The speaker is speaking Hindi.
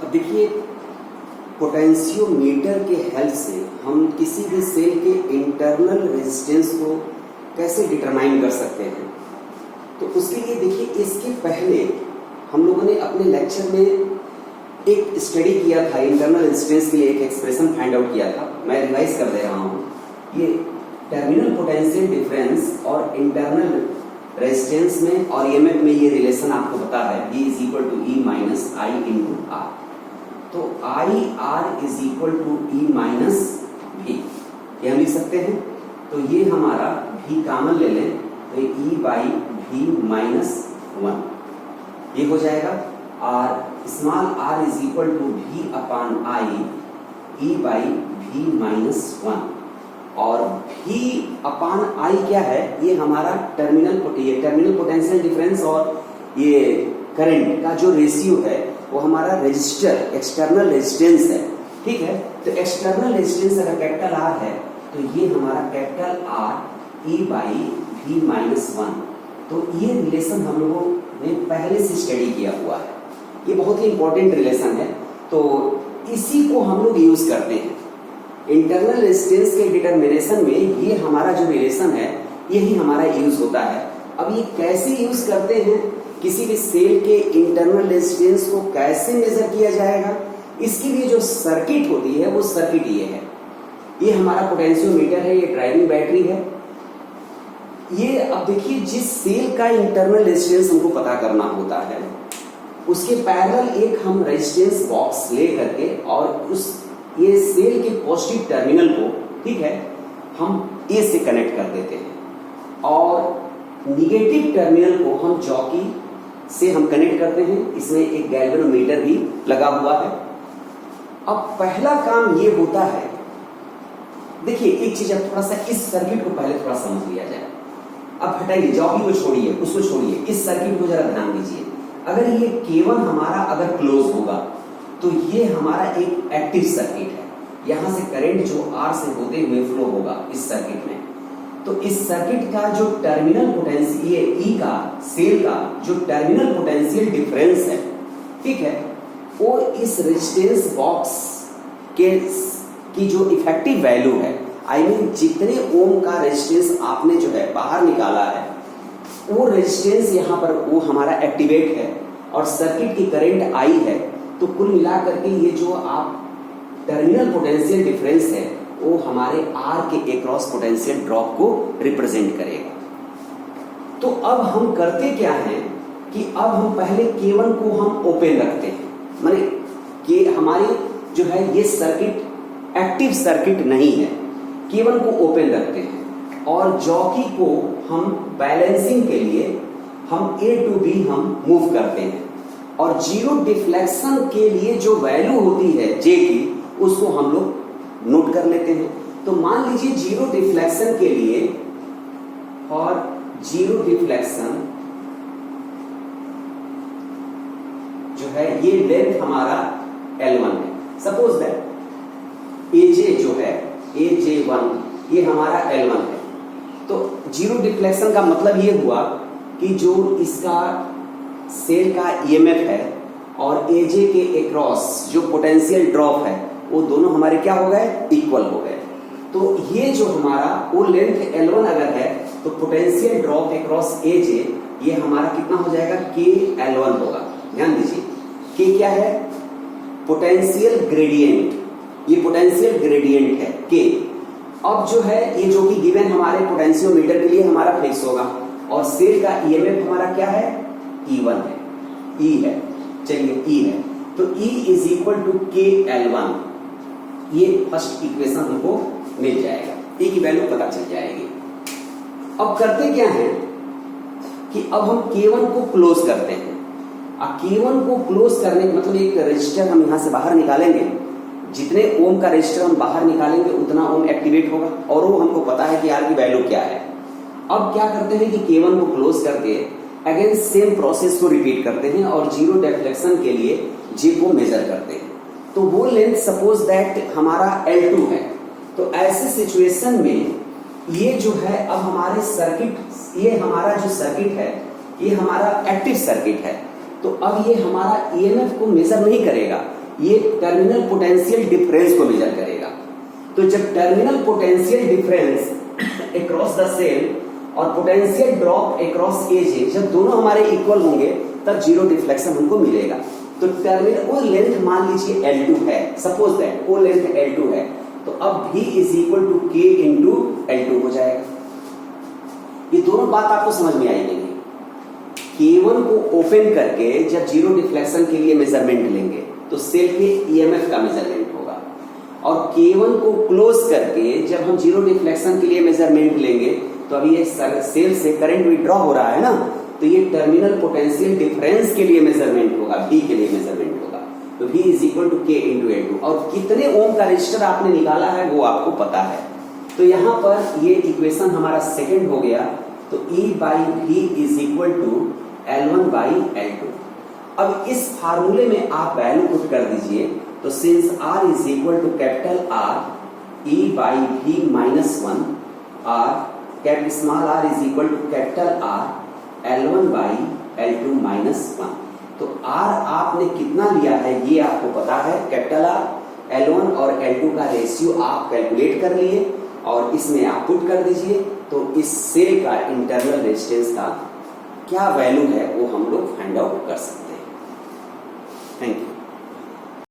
अब देखिए, पोटेंशियोमीटर के हेल्प से हम किसी भी सेल के इंटरनल रेजिस्टेंस को कैसे डिटरमाइन कर सकते हैं। तो उसके लिए देखिए, इसके पहले हम लोगों ने अपने लेक्चर में एक स्टडी किया था, इंटरनल रेजिस्टेंस के लिए एक एक्सप्रेशन फाइंड आउट किया था। मैं रिवाइज कर दे रहा हूँ। ये टर्मिनल पोटेंशियल डिफरेंस और इंटरनल रेजिस्टेंस में और ईएमएफ में ये रिलेशन आपको पता है, V is equal to E minus I into R. तो I R is equal to E minus V, ये हम लिख सकते हैं। तो ये हमारा V कॉमन ले लें तो E बाई V माइनस 1 ये हो जाएगा। और small r is equal to V upon I E by V minus 1। और V अपॉन आई क्या है, ये हमारा टर्मिनल पोटेंशियल डिफरेंस और ये करंट का जो रेशियो है वो हमारा रेजिस्टर एक्सटर्नल रेजिस्टेंस है। ठीक है, तो एक्सटर्नल रेजिस्टेंस अगर कैपिटल R है तो ये हमारा capital R E by V minus 1। तो ये रिलेशन हम लोगों ने पहले से स्टडी किया हुआ है, ये बहुत ही इंपॉर्टेंट रिलेशन है। तो इसी को हम लोग यूज करते हैं इंटरनल रेजिस्टेंस के डिटरमिनेशन में। ये हमारा जो रिलेशन है यही हमारा यूज होता है। अब ये कैसे यूज करते हैं, किसी भी सेल के इंटरनल रेजिस्टेंस को कैसे मेजर किया जाएगा, इसके लिए जो सर्किट होती है वो सर्किट ये है। ये हमारा पोटेंशियोमीटर है, ये ड्राइविंग बैटरी है। ये अब देखिए, जिस सेल का इंटरनल रेजिस्टेंस हमको पता करना होता है उसके पैरेलल एक हम रेजिस्टेंस बॉक्स ले करके और उस ये सेल के पॉजिटिव टर्मिनल को, ठीक है, हम ए से कनेक्ट कर देते हैं और निगेटिव टर्मिनल को हम जॉकी से हम कनेक्ट करते हैं। इसमें एक गैल्वेनोमीटर भी लगा हुआ है। अब पहला काम ये होता है, देखिए एक चीज, अब थोड़ा सा इस सर्किट को पहले थोड़ा समझ लिया जाए। अब हटाइए, जॉकी को छोड़िए, उसको छोड़िए, इस सर्किट को जरा ध्यान दीजिए। अगर ये केवल हमारा अगर क्लोज होगा तो ये हमारा एक एक्टिव सर्किट है। यहां से करंट जो R से होते हुए फ्लो होगा इस सर्किट में। तो इस सर्किट का जो टर्मिनल पोटेंशियल, ये E का सेल का जो टर्मिनल पोटेंशियल डिफरेंस है, ठीक है, वो इस रेजिस्टेंस बॉक्स के की जो इफेक्टिव वैल्यू है, आई मीन जितने ओम का रेजिस्टेंस आपने जो है बाहर निकाला है वो रेजिस्टेंस यहाँ पर वो हमारा एक्टिवेट है और सर्किट की करंट I है। तो कुल मिलाकर के ये जो आप टर्मिनल पोटेंशियल डिफरेंस है वो हमारे R के अक्रॉस पोटेंशियल ड्रॉप को रिप्रेजेंट करेगा। तो अब हम करते क्या है कि अब हम पहले K1 को हम ओपन रखते हैं, माने कि हमारी जो है ये सर्किट एक्टिव सर्किट नहीं है। K1 को ओपन रखते हैं और जॉकी को हम बैलेंसिंग के लिए हम A to B हम मूव करते हैं और जीरो डिफ्लेक्शन के लिए जो वैल्यू होती है J की, उसको हम लोग नोट कर लेते हैं। तो मान लीजिए जीरो डिफ्लेक्शन के लिए, और जीरो डिफ्लेक्शन जो है ये लेंथ हमारा L1 है। सपोज दैट AJ जो है AJ1 ये हमारा L1 है। तो जीरो डिफ्लेक्शन का मतलब ये हुआ कि जो इसका सेल का ईएमएफ है और AJ के अक्रॉस जो पोटेंशियल ड्रॉप है वो दोनों हमारे क्या हो गए, इक्वल हो गए। तो ये जो हमारा वो लेंथ L1 अगर है तो पोटेंशियल ड्रॉप अक्रॉस AJ ये हमारा कितना हो जाएगा, KL1 होगा। ध्यान दीजिए, K क्या है, पोटेंशियल ग्रेडियंट, ये पोटेंशियल ग्रेडियंट है K। अब जो है ये जो कि गिवन हमारे पोटेंशियोमीटर के लिए हमारा फिक्स होगा और सेल का ईएमएफ हमारा क्या है, E1 है, E है, चलिए E है। तो E is equal to KL1, ये फर्स्ट इक्वेशन हमको मिल जाएगा, E की वैल्यू पता चल जाएगी। अब करते क्या है कि अब हम K1 को क्लोज करते हैं। अब K1 को क्लोज करने का मतलब एक रजिस्टर हम यहां से बाहर निकालेंगे, जितने ओम का रजिस्टर हम बाहर निकालेंगे उतना ओम एक्टिवेट होगा और वो हमको पता है कि R की वैल्यू क्या है। अब क्या करते हैं कि K1 को क्लोज करके अगेन सेम प्रोसेस को रिपीट करते हैं और जीरो डिफ्लेक्शन के लिए J को मेजर करते हैं। तो वो लेंथ सपोज दैट हमारा L2 है। तो ऐसे सिचुएशन में ये जो है अब हमारे सर्किट, ये हमारा जो सर्किट है ये हमारा एक्टिव सर्किट है। तो अब ये हमारा ईएमएफ को मेजर नहीं करेगा, ये टर्मिनल पोटेंशियल डिफरेंस को मेजर करेगा। तो जब terminal potential difference across the cell और पोटेंशियल ड्रॉप अक्रॉस एज, जब दोनों हमारे इक्वल होंगे तब जीरो डिफ्लेक्शन हमको मिलेगा। तो टर्मिनल वो लेंथ मान लीजिए L2 है, सपोज दैट वो लेंथ L2 है, तो अब V is equal to K into L2 हो जाएगा। ये दोनों बात आपको समझ में आएगी। K1 को ओपन करके जब जीरो डिफ्लेक्शन के लिए मेजरमेंट लेंगे तो सेल के EMF का मेजरमेंट होगा, और K1 को क्लोज करके जब हम जीरो डिफ्लेक्शन के लिए मेजरमेंट लेंगे तो अभी ये सेल से करंट विड्रॉ हो रहा है ना, तो ये टर्मिनल पोटेंशियल डिफरेंस के लिए मेजरमेंट होगा, V के लिए मेजरमेंट होगा। तो V is equal to K into L2। और कितने ओम का रजिस्टर आपने निकाला है वो आपको पता है। तो यहाँ पर ये इक्वेशन हमारा सेकंड हो गया। तो E by V is equal to L1 by L2। अब इस फार्मूले में आप वैल्यू पुट कर दीजिए। तो since R is equal to capital R, E by V minus 1, R capital small r is equal to capital R, L1 by L2 minus 1। तो R आपने कितना लिया है ये आपको पता है, कैपिटल R, L1 और L2 का रेशियो आप कैलकुलेट कर लिए और इसमें आप पुट कर दीजिए। तो इस सेल का इंटरनल रेजिस्टेंस का क्या वैल्यू है वो हम लोग फाइंड आउट कर सकते हैं।